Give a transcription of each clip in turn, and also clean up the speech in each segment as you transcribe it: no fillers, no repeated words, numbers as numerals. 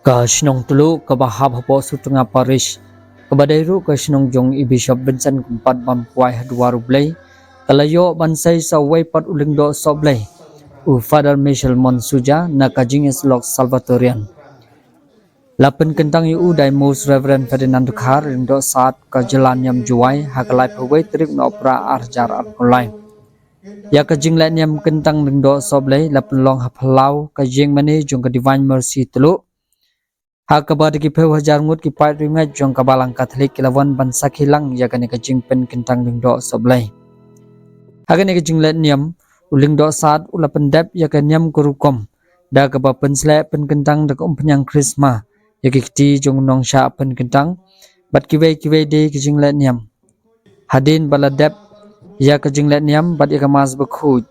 Ka sinong tulu ka bahab hapo su tengah Paris kabadairu ka sinong jong i Bishop Vincent kumpat bampuai hadwaru blay kalayo bansai sa waipat uling do soblay u Father Michel Monsuja na kajing eslok Salvatorian lapen kentang yu dai Most Reverend Ferdinand Khar rindo saat ka jalan yam juai hakalai pawai trip no opera arjar online ya kajing la nyam kentang rindo soblay lapen long haplau kajing mane jong ka Divine Mercy telu Hakabar ki peu hajar ngut ki pai ringai jong kabalang Katolik kilawan bansa hilang ya kane kajing pen kentang ling do soblai. Hakane kajing let niam uling do saat ula pendap ya kan niam kurukom da kaba pensle pen kentang da penyang krisma ya kiti jong nong sha pen kentang bat kiwe de kajing let niam. Hadin baladap ya kajing let niam bat ya kamas bekhu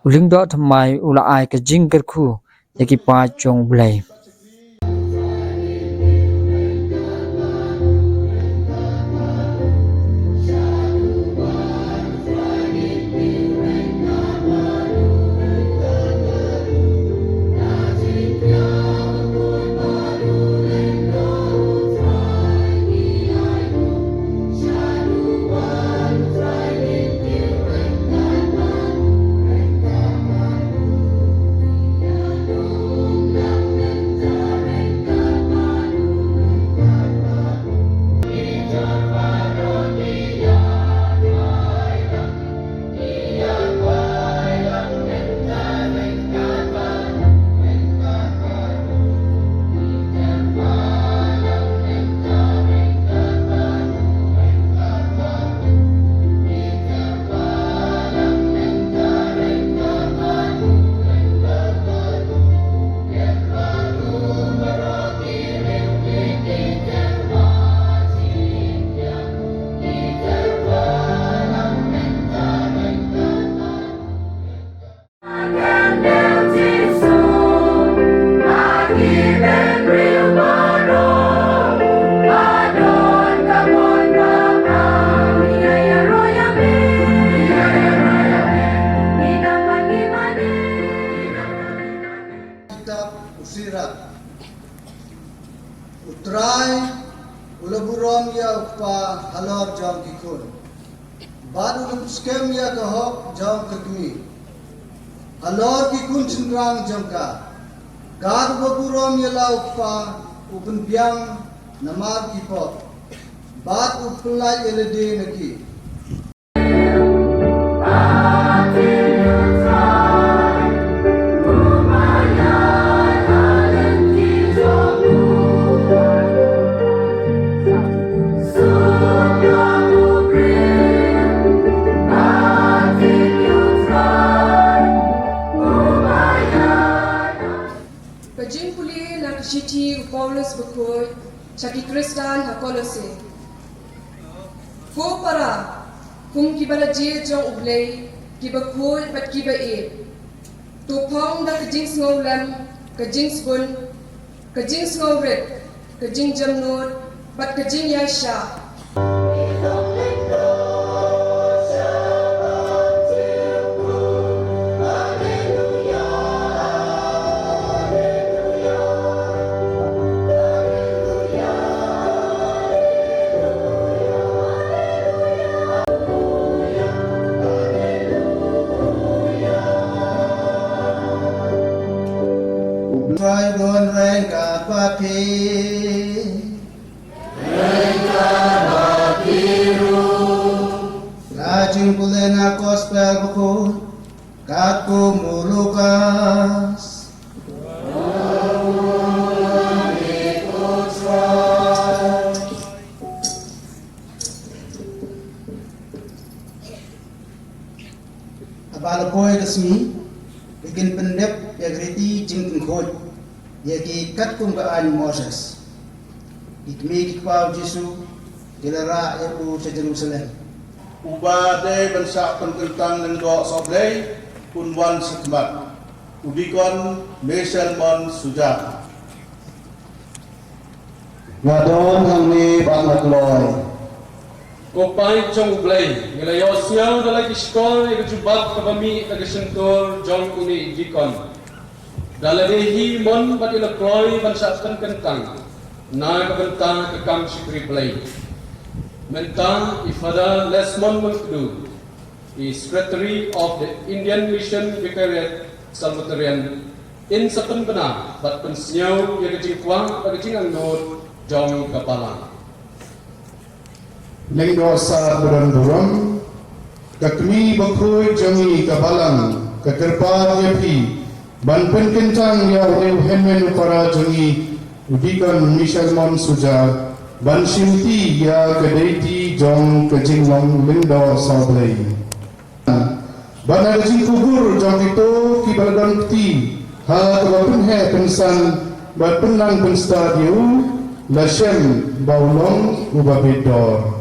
uling do thamai ula ai kajing kerku ya ki pa jong blai. Usirat utrai ulaburom ya upa halor jam kikun badu lum skem ya kahok jam kekmi halor kikun cendrang jangka gar baburom ya la upa upun biang namar kipot bad upulai elede naki Kajing puli lang kishiti Paulus bukoy chaki Kristan hakolose. Ko para kung kibala je jong ublay kiba koy pat kiba e. Tupong da kajing snowlam kajing spun kajing snowret kajing jamnod pat kajing yaisha. Try don rengka papi Kajing pulena gospel buku Katku mulukas Abala boy kesmi bikin pendep ya griti jingkin khoj ya ki kat kum ka an Moses ikmi ki pau Jesu dilara ya u sa Jerusalem ubade bansa penkentang lendo soblay punwan sekmat ubikon Michel Monsuja wadon kami bangat loy Ko pai chong blay ngelayo siang dalai iskol ig jubat kabami ag sentor jong uni gikon Daladehi mon bat ilakloi bansapkan kentang. Na kebentang kekam sikri play. Mentang ifada Lesmon Mengkudu, is Secretary of the Indian Mission Vicariate Salvatarian in Sapen Bena, but pensiau ya kecing kuang pada kecing angnod jong kapalang. Lengdo sa buram-buram, kakmi bakroy jangi kabalang, kakerpa yapi, ban penkentang ya urew henmen para jangi, udikan Mishalmon Suja, ban simti ya kedaiti jong kejinglong lengdo sa blay. Ban kejing kubur jong itu kibalagan kti, ha terapun he pensan, ban penang penstadiu, lasem baulong ubabidor.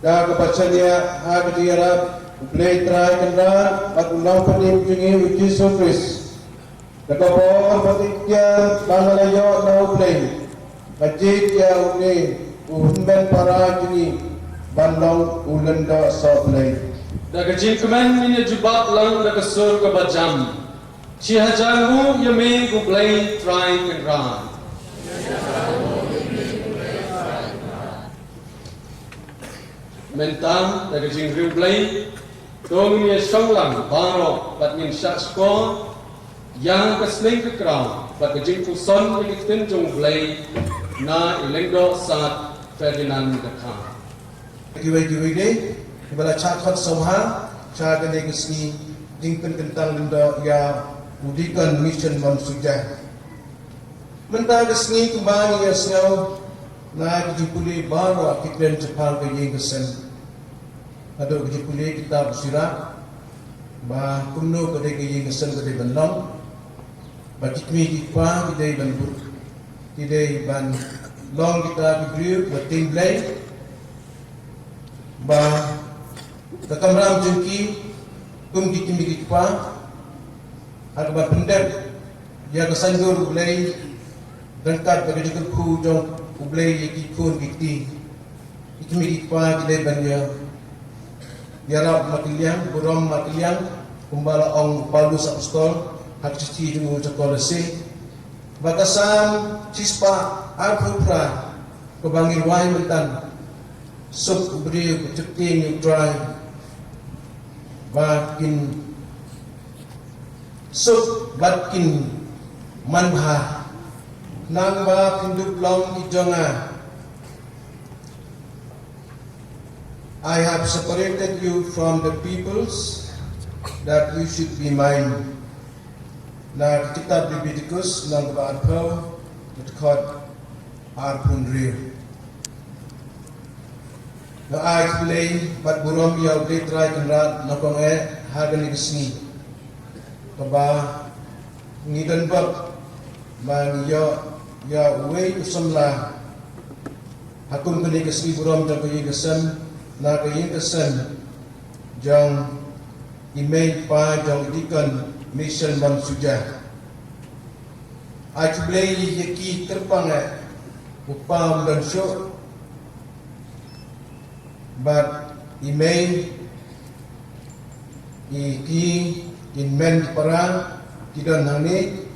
Da kebacanya ha ketiarap play try kendra aku lau penim jungi uji surprise da kapo patikya bangalayo lau play kajik ya uni uhumben para jungi bandong ulenda so play Da kecing kemen ini jubak lang da kesur kebajam. Cihajangu yame ku play try kendra. Mentang dari jing riu play, tong ni songlang baro bat min shot score, yang kesling ke crown, bat jing puson ni kitin jong play, na ilengdo saat Ferdinand Dekha. Giwai ni, kibala cakot somha, caga ni kesni, dingpen kentang lindo ya udikan mission Suja. Mentang kesni kembang ya sengau, na dijipuli baru akikren Jepang ke Yengkesen. Ada dijipuli kita bersirah, bah kuno ke Yengkesen ke Benlong, bah jikmi kikwa ke Benbur, ke ban long kita diberi buat tim play, bah kekamram jengki, kum jikmi kikwa, ada bah pendek, dia kesanjur play, dengkat pada jikul ku jong ublay ikikun giti ikimi ikpa gilay banya yarap makilyang buram makilyang kumbala ong palus apostol hak cici dungu cakolese batasan cispa arpupra kebangir wai mentan sub ubri kucekting yung dry bakin sub batkin manbha nang ba pindup long ijonga. I have separated you from the peoples that you should be mine. Na kitab Leviticus nang ba arpaw utkot arpunrir. Na ay play bat burom yaw detray kanrat na kong hagan igisni. Kaba ngidan bab man ya way usamla hakun kini kesni buram jang kayi kesan na kayi kesan jang imay pa jang idikan mission Suja. Aj blay yaki terpang upam dan show but imay iki inmen para kidan hangni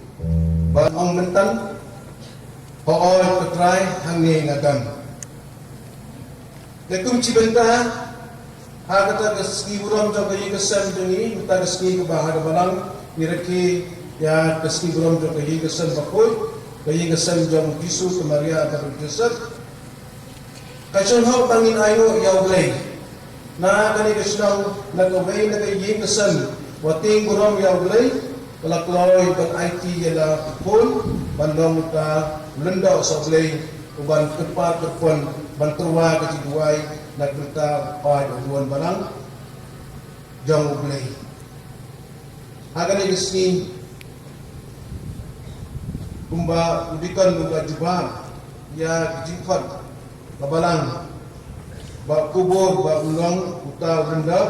ba ong mentan hool petrai hangni ngagam lekum cibenta ha kata keski buram jong kayi kesan dungi minta keski ke bahar balang mireki ya keski buram jong kayi kesan bakoi kayi kesan jong kisu kemaria atau kesat kacun hau pangin ayo yaublay na kani kesnau na kaway na kayi kesan wating buram yaublay kelakloy ban IT ialah pun bandong ta lendau soblay uban kepat terpon bantuwa keciduai nak berta pai duan balang jong ublay agani gesni kumba udikan kumba jubah ya kejingkot babalang ba kubur ba ulong uta benda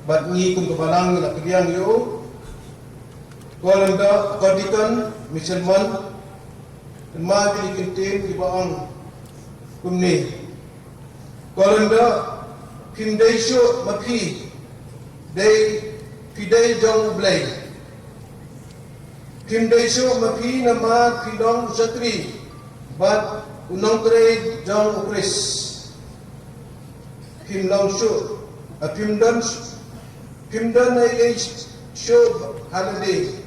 bat ngi kum kebalang nak kediang yo kolenda kodikan misalman ma bili kintin di baang kumni kolenda pindai syo mapi dai pidai jong ublay Kim Desho Mapi Nama Pidong Usatri Bat Unong Tere Jong Ukris Kim Long Shu Pimdan Ay Show Holiday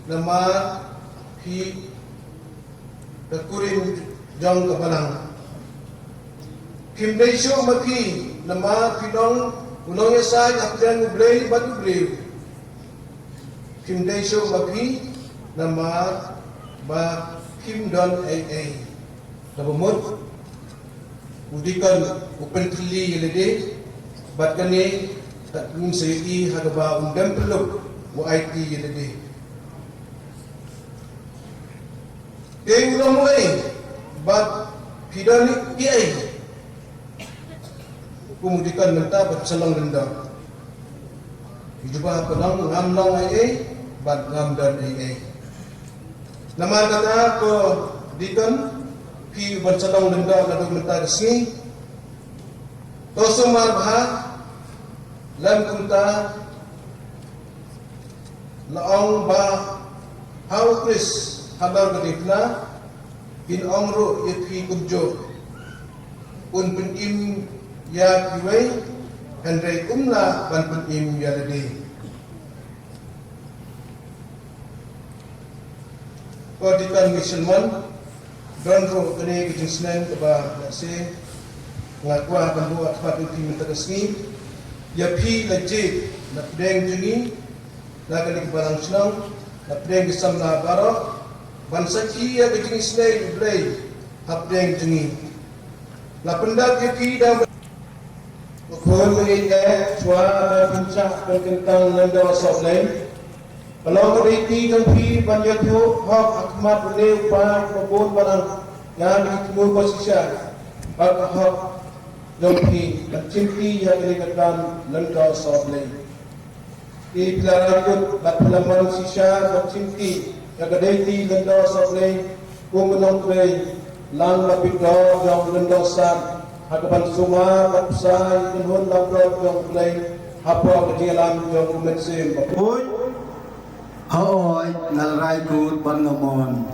Nama Pi Dakurin Jong Kapalang Kim Desho Mapi Nama Pidong Unong Yasay Akdan Ublay Bat Ublay Kim Desho Mapi Nama ba Pimdan AA Nabamot Udikan Upen Tili Yelede Bat Kane Tak Gung Sayi Hagaba Undam Peluk Wa IT Yelede Kaya ulang mulai Bat Pidani IA Kemudian minta bat selang rendah Hijubah penang Ngamlang AA Bat Ngamdan AA Nama kata ke dikan pi bercadang denda lalu minta kesini tosong marbaha lam kunta laong ba hau kris habar kedikna bin ongro yetki kubjo un penim ya kiwai hendrai umla ban penim ya lede Kodikan Misalman dan roh kene kejenisnan keba nasi ngakwa bandu atfat uti menteresni ya pi lejit nak deng juni nak kene kebarang senang nak deng kesam la barok bangsa ki ya kejenisnan ublay hap deng juni la pendak ya ki dah Kau mengingat suara puncak berkentang nanda wasok lain. Kalau beriti kampi banyak tu hak akmat boleh upah kebun barang yang ditemu posisi hak kampi mencinti yang dikatakan nanda wasok lain. Di pelajaran batulaman sisa mencinti yang kedai nanda wasok lain. Kumenong kue lang lapit dor yang nanda wasok hakapan sungai kapsai tenhun labrok yang lain apa kejalan yang umetsim bapuy Haoy nalray kut ban ngamon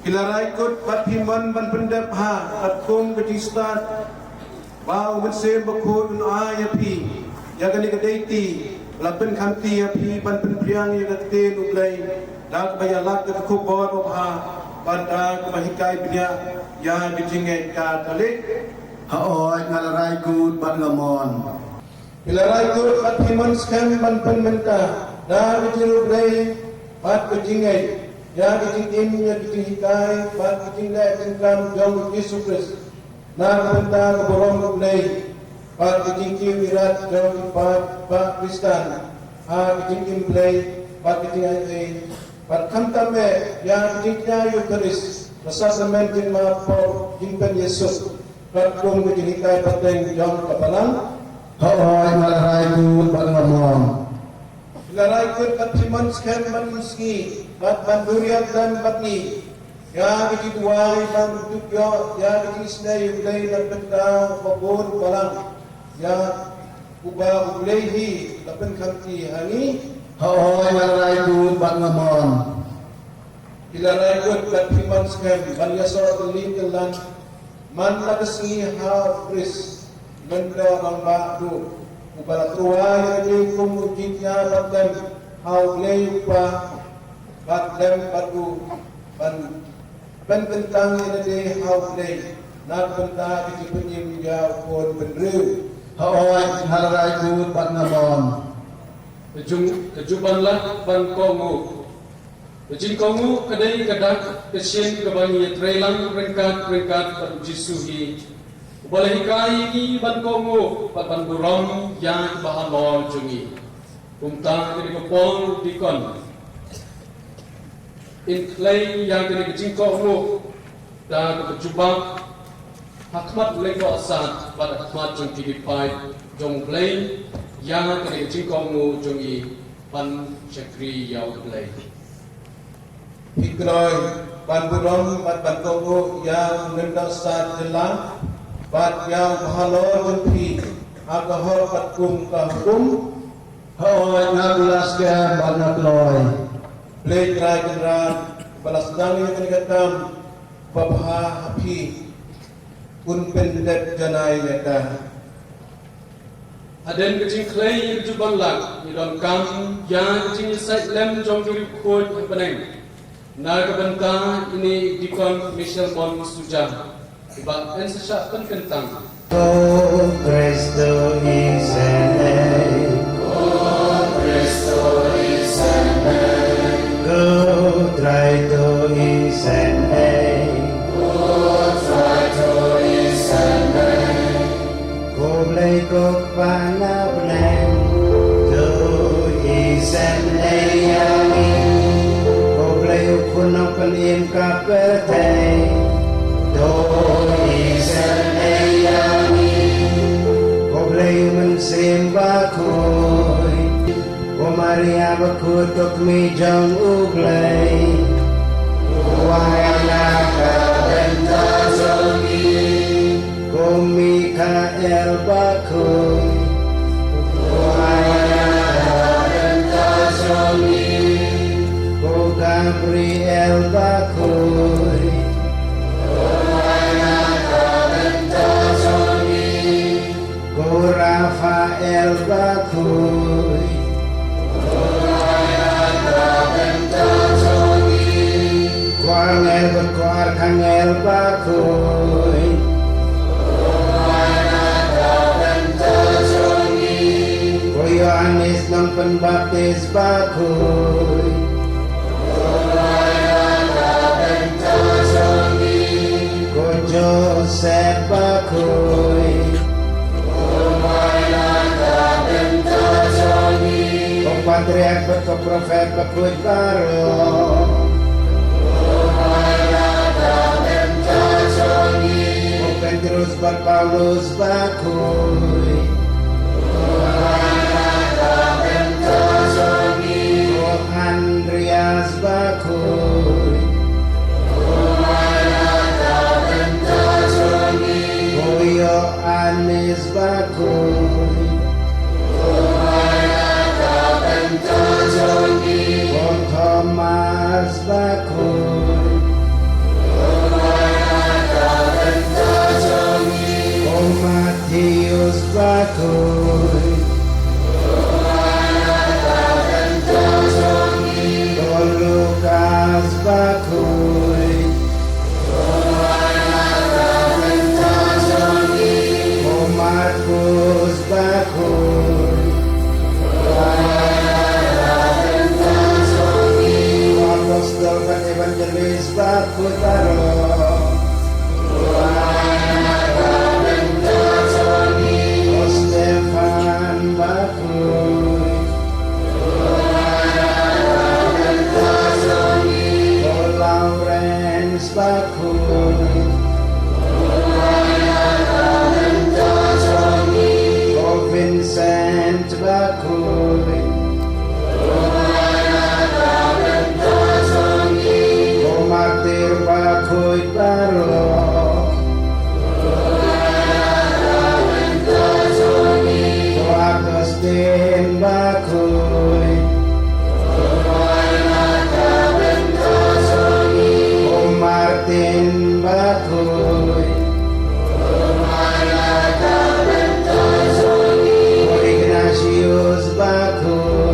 kilaray kut bat himan ban pendep ha at kum kejistat ba umetsim bapuy unay api yagan ikadaiti lapen kanti api ban penpriang yagatin uglay dak bayalak ketukubon ha pada kemahikai binya yang dijingai ka talik Haoy nalray kut ban ngamon kilaray kut bat himan skam ban penmenta dah kecil ublay bat kejingai ya kejingin ya kejinghikai bat kejingai tengkam jong Yesus Kristus na kebenta keborong ublay bat kejingki wirat jong bat Kristan ha kejingin ublay bat kejingai bat kamtame ya kejingnya Eucharis rasa sementin maafo jingpen Yesus bat kong kejinghikai bateng jong kapalang Haoy nalray kut ban ngamon Laray kut at siman skem ban muski bat banduriat dan batni ya kejituai ban tukyo ya kejisnay ublay dan benda babon balang ya ubah ublayhi lapen kamti hani Haoy nalray kut ban ngamon Ilaray kut at siman skem ban yaso ulintelan man lagasngi ha pris benda orang badu ubah tuai yang kumujitnya batdan hau lei upah batdan batu ban bentang ini de hau lei nak bentang kecipenyim ya pun benru Haoy nalray kut ban ngamon Kejubanlah ban kongu Kejing kongu kedai kedak kesien kebangi trailang peringkat ban jisuhi boleh kai ni ban kongo ban burong yang bahan lol jungi kumtang di kepong dikon in play yang di kejingkongo dan kejubang hakmat leko asat pada hakmat jung dipai jong play yang di kejingkongo jungi ban chakri yau play Hikroy ban burong ban kongo yang nenda sat jelang bat yang bahalo jempi agahor patkum kahum Haoy ngagulas ke ban nakloy Blade Rai Kendra, balas dang yang kenigatam, babha hapi, kun pendet janai yata. Aden kecing clay yang juban lang, ni don kam yang kecing site lem jong juri kuat yang peneng. Na kebenta ini dikon Michel Mon Suja. Iba en sesyapan kentang. Oh, Cristo is an Go, try to is an Go, play go, pana, plan. Go, is an Go, play ukun ang palim kapete. Do, is an Koblay mensimba koy O Maria bakutok mi jang uglay Wala ka benta zogi Ko Mikael bakoy Wala ka benta zogi Ko Gabriel bakoy Ko Rafael bakoy Ko Angel ko Arkhangel bakoy Ko Yohanes ng Pembaptis bakoy Ko Joseph bakoy Patriark ko prophet bakut baro O Petrus bat Paulus bakoy O Andreas bakoy O Yohanes bakoy O Thomas bakoy O Matius bakoy O Lucas bakoy O Marcos bakoy Apostol dan evangelis bakutaro O Stefan bakoy O Lawrence bakoy O Vincent bakoy Martir bakoy baro O Agustin bakoy O Martin bakoy O Ignatius bakoy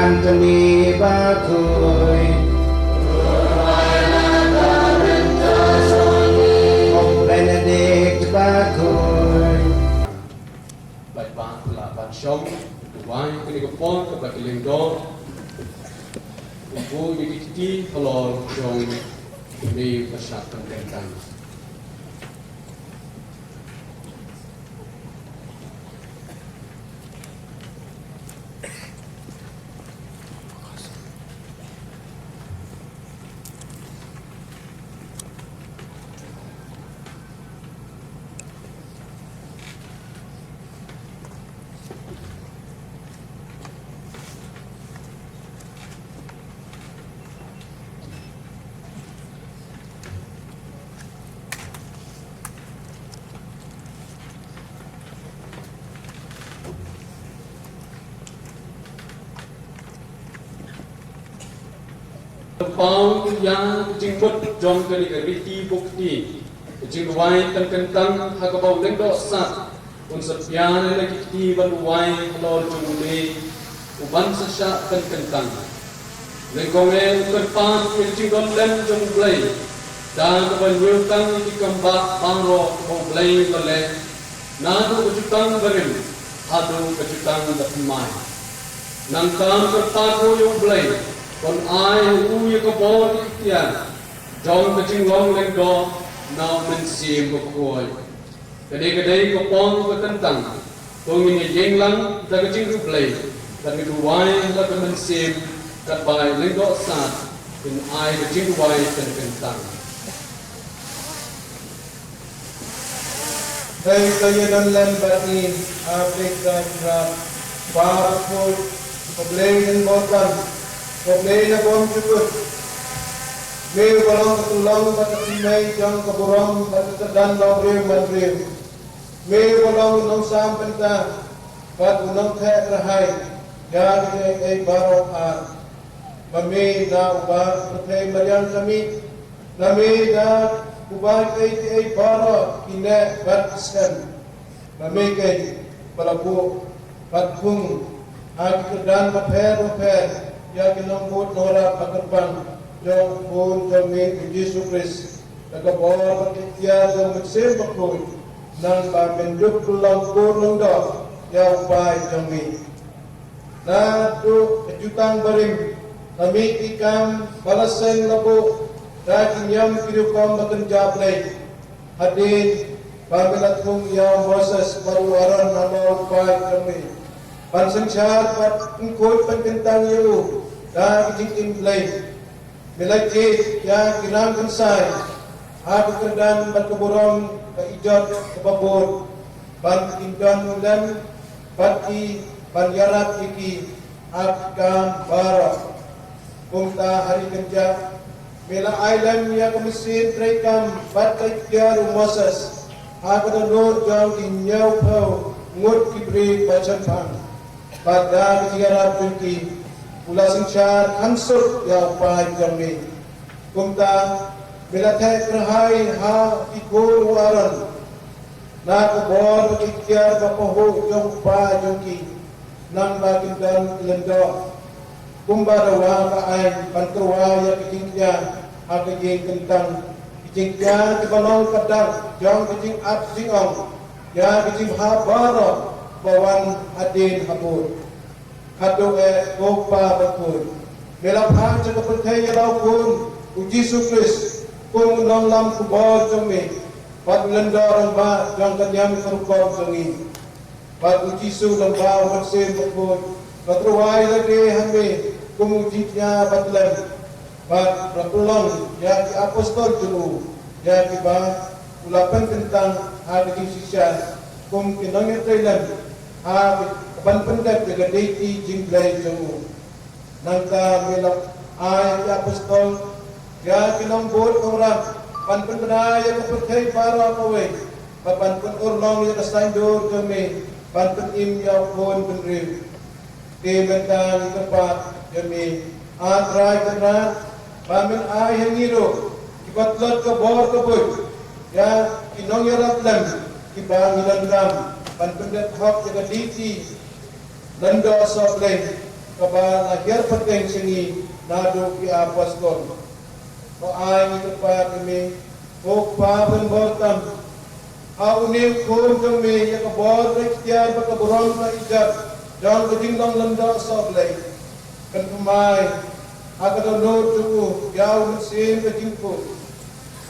Anthony bakoy O Benedict bakoy Baik pak lapan syom, tuai kenikopon kepada lingdo. Ibu dikiti kalau jong di persyakan kentang. Pau yang jingkut jom kali keriti bukti jingwai tan kentang hakabau lengdo sat unsur pian lagi ti banuai lor jumule uban sasa tan kentang lengkonge kerpan jinggon lem jumblai dan kebanyakan di kembak pangro jumblai lele nadu kejutang berim adu kejutang datmai nangkang kertaku jumblai kon ai u ye ko bor ikhtiar jong kaching long leng do now men sim ko koi kadai ko pong ko tentang ko min yeng lang da kaching ru play da mi du wai la ko men sim kat bai leng do sat in ai kaching wai ten tentang Hey kayo don len bati Afrika ra powerful paglayin botan paglayin na bom jukut may walang katulong patatimay jang kaburong patatadan ng rin madrim may walang unang sampanta pat unang kaya rahay yagi ay barong mami na uba patay mariang kami nami na uba ay baro kine batiskan mami kay palabu patkung agi kedan maper ya kinambut nora pagkapan jong pun jami Yesus Kristus nagabor patiya jong magsim pakoy nang pamenduk pulang kurung do ya upay jami na tu kejutang barim kami ikam balasan labu dakin yam kirukam makenjab lay hadin pamilat kong ya Moses paruaran nama upay jami pansensyar pat ingkot pagkentang iyo dan ijing implay milajit yang kinang kensay aku kerdan berkeburong keijat kebabur ban indan ulan pati panjarat iki akan barat kumta hari kerja mila island yang kemisin trekam batai kiaru Moses aku nur jauh inyau pau ngut kibri bacan pang pada kejiarat tunki pula singsyar hansur ya upay kami kumta bila thay kerahai ha ikul waran na kubor ikhtiar bapahu jong upay jongki nang bakin dan ilendo kumbarawa kaay panturwa ya kejingkya ha kejing kentang kejingkya kibalong kadang jong kejing at jingong ya kejing ha baro bawan adin habur hado gopa bakun melaphan sa kapatay yalaw kun Yesus Kristus kung nang lam kubor jami pat lendorang ba jang kanyang karukor jangi pat Yesus lang ba magsin bakun patruway lagi hami kung jiknya patlam pat rapulong ya ki apostol dulu ya ki ba ulapan tentang hadi sisya kung kinangir Thailand panpendak jaga deiti jingglai jamu nangka melak ay apostol ya kinambut orang panpenaya kepercayai para kawe panpen urlong ya kasandur kami panpen im ya pun penrim di mentang tempat kami atrai kena pamen ay hangiro kibatlot ke bor kebut ya kinong ya ratlam kibangilan ram panpendak hak jaga deiti Nando sobleng kaba lahir penting singi nado ki apostol ko ay kepada kami ko pa benbortam au ne ko kami ya kabor ikhtiar bakaburon na ijab dan kejingdong nando sobleng kan kumai agado no tu yau mesin kejingko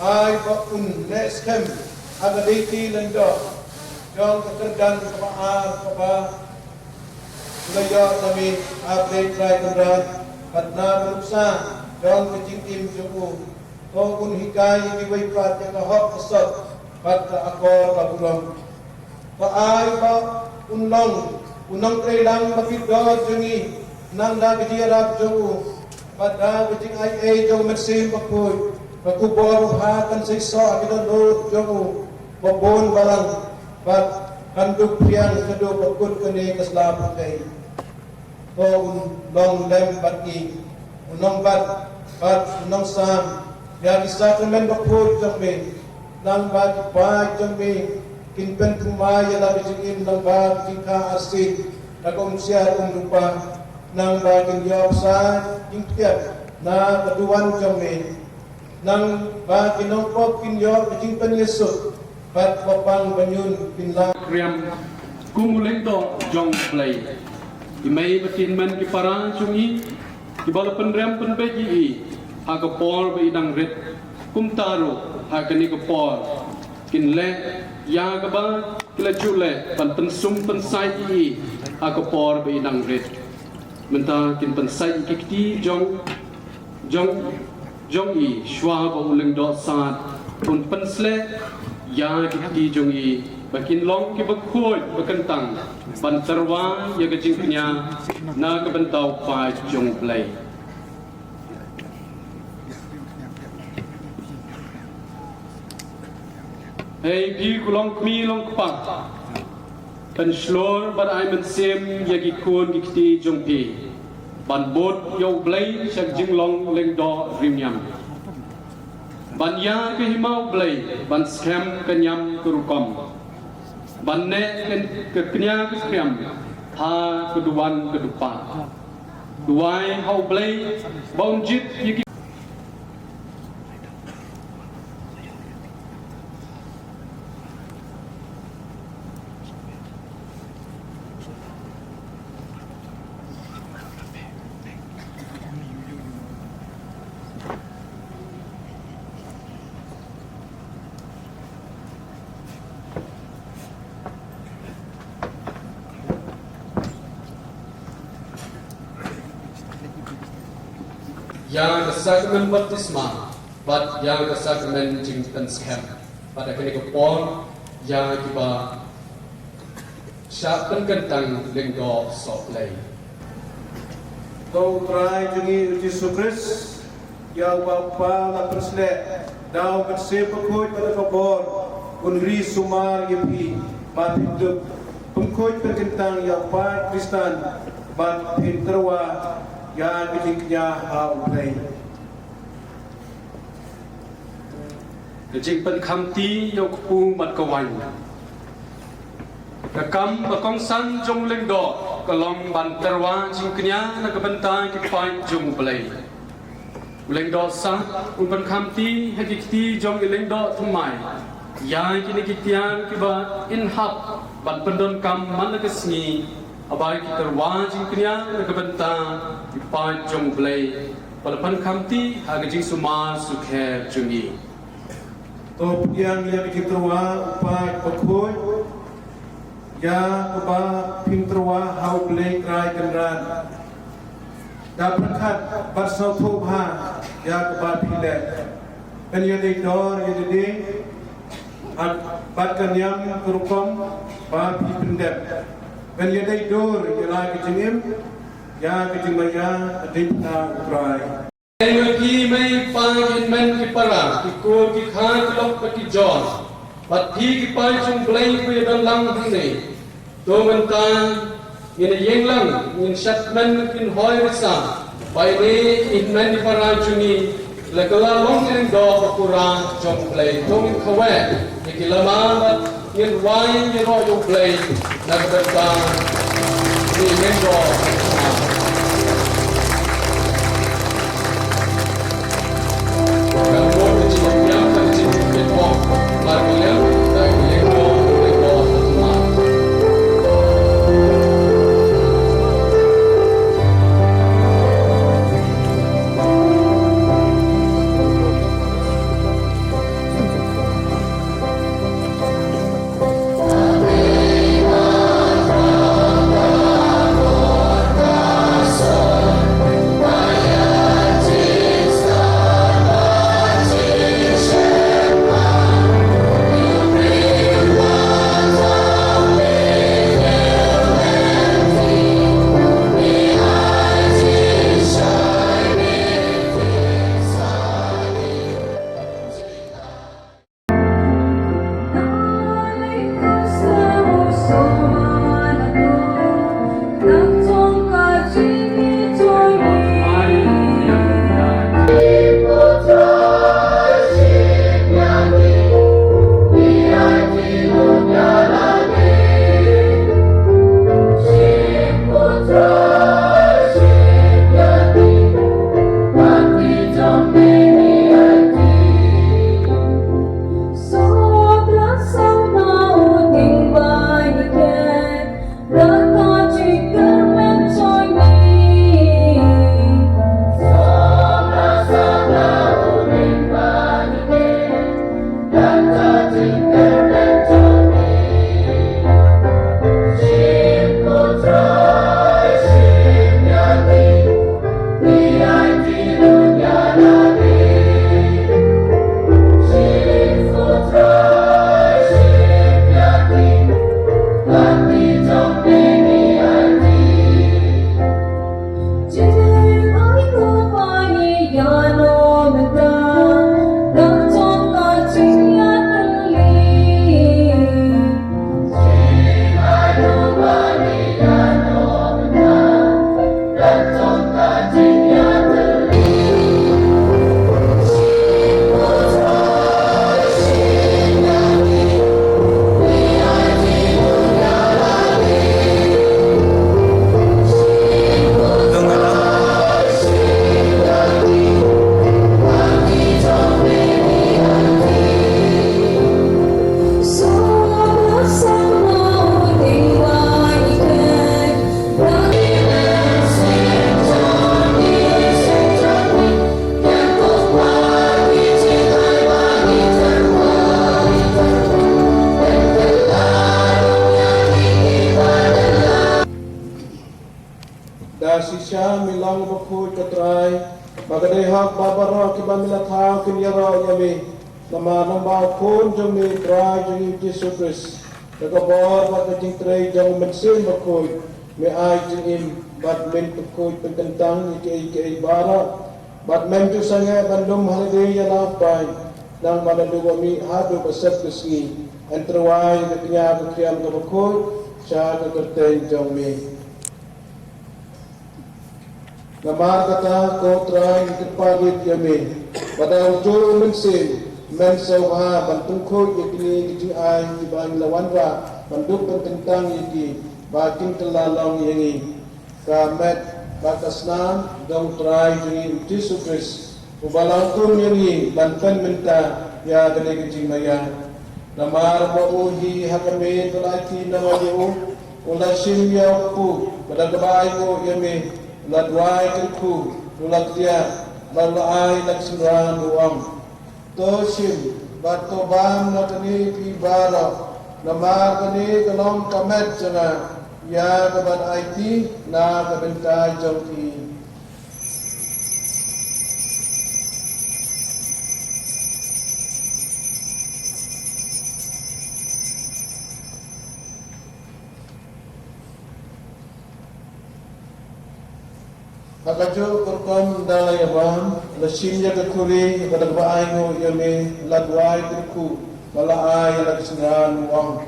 ay bakun neskem agaditi nando dan kekerdan kaba Kaya kami update try kendran Patna beruksa Dalam kejingkim juku Kung hikay ikiway pat Yang kahok kesot Pat ka akor kaburong Paay pa unlong Unang trailang makidod jungi Nang da kejiarap juku Pat da kejing ay jong mersim pakuy Pakubor hakan sikso Akidan lor juku Babon barang Pat handuk piang kedo pakun kene keselaput kay ko long lem bati unong bat But nang sam, ya di sakramen bakul jami, nang bagi baik jami, kinpen kumaya labi jingin nang bagi kingka asin, nagong siya lupa, nang bagi yop sa kingkiat, na kaduan jami, nang bagi nongkop kinyop jingpen Yesus, pat papang banyun pinlang. Kriam kumuleng do jong play. Imay batin man ki para chungi, ki bala penrem penbeji aga por be idang rit kum taru aga ni ko por kin le ya ga ba kila jule pan pensum pensai i aga por be idang rit menta kin pensai ki ti jong i shwa ba uleng do sat un pensle ya ki ti jong i bakin long ki bakhoi bakantang ban terwa ya ga jingnya na ga bentau pa jong play. Hey, bi kulong kmi long kpak. Pen slor ban ai men sem yagi kun gikti jongpi. Ban bot yo blai sak jing long leng do rimyam. Ban ya ke himau blai ban scam kenyam kurukom. Ban ne ke kenya ke kriam ha keduan kedupa. Duai hau blai bon jit yagi yang ke sakramen baptisma, but yang ke sakramen jingpen scam. Pada kini kepon yang kita siapkan kentang lenggo soplay. Kau try jungi Yesus Kristus, ya bapa la persle, dau bersepa koi pada kabor, unri sumar yepi, bat hidup, pengkoi perkentang ya pa Kristan, bat pinterwa, ya bijingnya hau play. Kejing pen kamti yo kupu mat kawan. Nakam bakong san jong lengdo kalong banterwa jingknya na kebentai kipai jong play. Lengdo sa un kamti hekiti jong lengdo thumai. Ya kini kitian kiba inhap ban pendon kam man kesni abai kiterwa jingknya na kebentai kipai jong play. Palapan kamti hagajing sumar sukhe jungi. Top yang bijingterwa upai pakoi. Ya kuba pinterwa hau play try kenran. Dapat kat barsau thobha ya kuba pile. Kan ya dei dor ya dei at bat kanyam kurukom ba pi pendep. Kan ya dei dor ya la kejingim ya kejingmaya dei ta try. Energi mai pangin men ki para ki ko ki khan lok ki jon pat thi ki pai chung play ko dan lang hne to men ta in yeng lang in shat men kin hoi risa bai ne in men ki para chuni la kala long eng do pura chung play to min khawe ki lama bat in wai ni ro chung play na ka ta ni men do Bagade hak babaro kibamila thao kinyaro yami. Nama nambah kun jami try jami Yesus Kristus. Nagabor bat jing tray jang mensin bakoy. Me ay jing im bat men bakoy pagkantang ike bara. Bat men tu sange bandum holiday yanapay. Nang manaluwami hado basat kuski. Entraway katnya kakriyam kabakoy. Siya kakartay jang me. Namar kata ko try ikipagit yami. Pada ujung mensin. Men sauha bantung ko ikini kiji ay ibang lawanwa banduk tentang iki baking telalong yangi kamet bakasnan dong try jini Yesus Kristus ubalang kun yangi banpen menta ya gane kiji maya namar mauhi hakame tulaki nawayu ulasim yapu pada kebai ko yami ladwai ku ulakya balai laksuran uang Toshim batobam natani pibara nama kani kalong kamet jana ya kaban IT na kabenta jongki Akajo korkom dalai abam lasim ya kekuri pada baai ngo yame ladwai kurku balai laksingan wang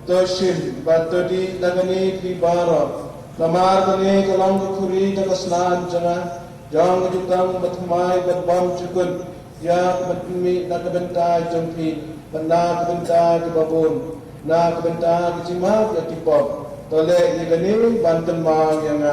toshim batodi lagani pibara namar kani kalang kekuri takasnan jana jang jutang batmai batbam cukun ya batmi nakabenta jongpi bana kabenta kibabun na kabenta kicimah ya tipop tole yagani banten ma yang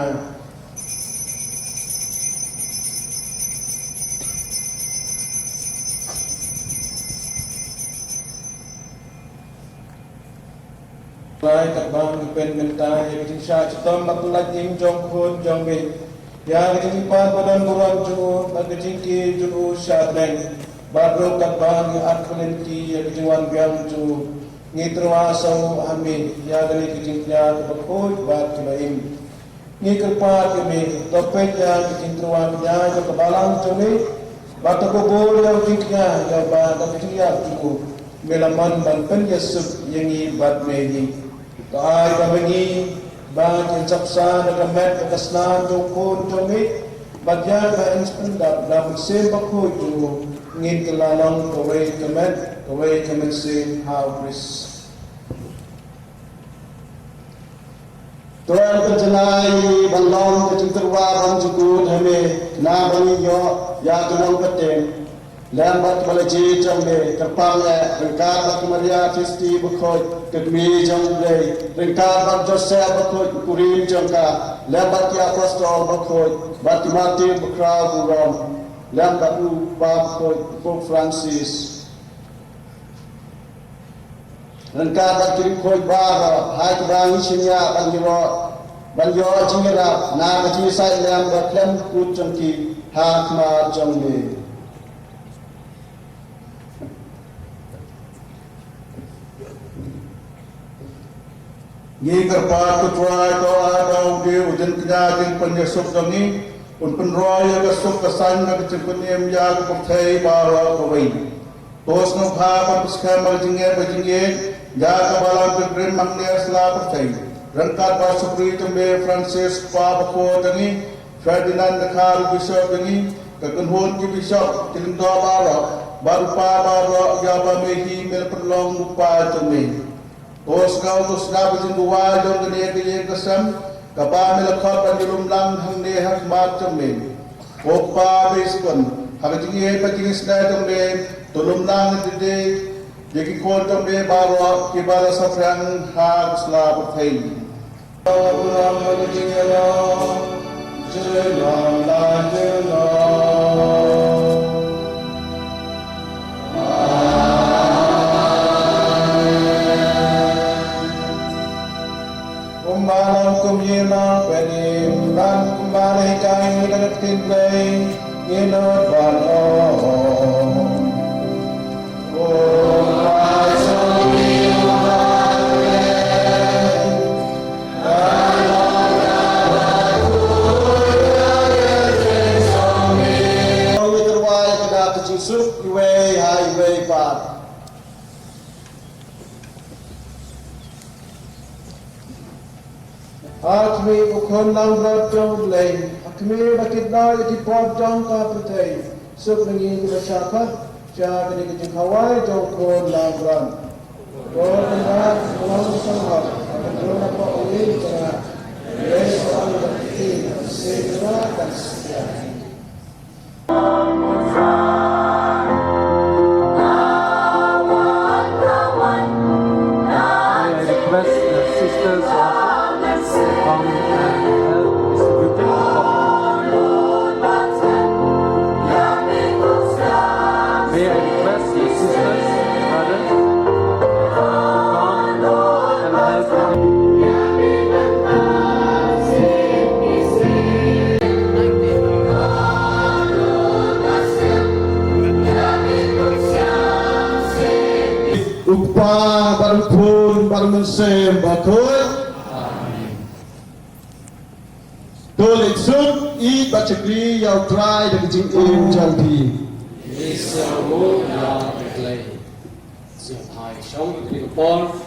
Lai tak bang pen mentai yang kecil syah cetom bakulat ing jong kun jong bin yang kecil pan badan buran jun bagi jingki jun syah beng baru tak bang aklen ki yang kecil wan biang ju ngitruwa sau amin ya gani kecil ya bakut bat kibaim ni kerpat kami topet yang kecil truwa nya jo kebalang joni batu kubur yang jingknya ya ba kecil ya cukup melaman ban pen Yesus yang ibat mehi Taai kami bang insapsa nagamet kasnan jokon jomit bagyan ba inspendap dapat sebakho jo ngin kelalang kawai kamet sin haus Tuan terjenai bandong kecinterwa bang cukup hame na bani yo ya tunang paten lambat balaji jambe terpang ya rengkar bak Maria Kristi bukhoj kedmi jambe rengkar bak Joseph bukhoj kurim jangka lambat ya apostol bukhoj bat Timothy bukra burom lambat u bukhoj Pope Francis rengkar bak kurim bara hai bang isinya banyo jingira na kaji sai lambat lem ku jangki hakma jambe Ni kerpat ketuai ko adau di ujian kenyajin penyesuk kami un penroya kesuk kesan na kecempenim ya kepertai bara kawai tos no bha paskam bajinge ya kabalan bergrim mangnya sela pertai rangkat basupri tembe Francis pa bako tangi Ferdinand Nakar Bishop tangi kekenhun ki Bishop tilinda bara baru pa bara ya ba mehi mel perlong lupa tembe Os kau tus dapat jengguwa jong kene kesam kapa melakot pandilum lang hangde hak macam ni. Opa beskon hak jingi pacing sedai jong le tulum lang dede jadi kol jong le baru kibara safran hak sela berthai. Ulang menjingi lo jelang lanjelang. Malam kumyena penim dan kembali kain dan tintai inot bano. Oh masuk iman suk iwe hai iwe pat. Akmi ukon lang rot jong blay. Akmi bakit na yaki pod jong ka putay. Suk nangi kita syaka. Syaka ni kita kawai jong kon lang ran. Kon lang lang sangat. Kon apa ulit cara. Yes all the thing. Segera dan setia. I request the sisters also come and help distributing May I request the sisters, brothers, to come and help Upah baru pun baru mensem bakul. Tol iksud I bacakri yau try dan jing im jalpi. Isa mo na play. Siya hai shong kri pon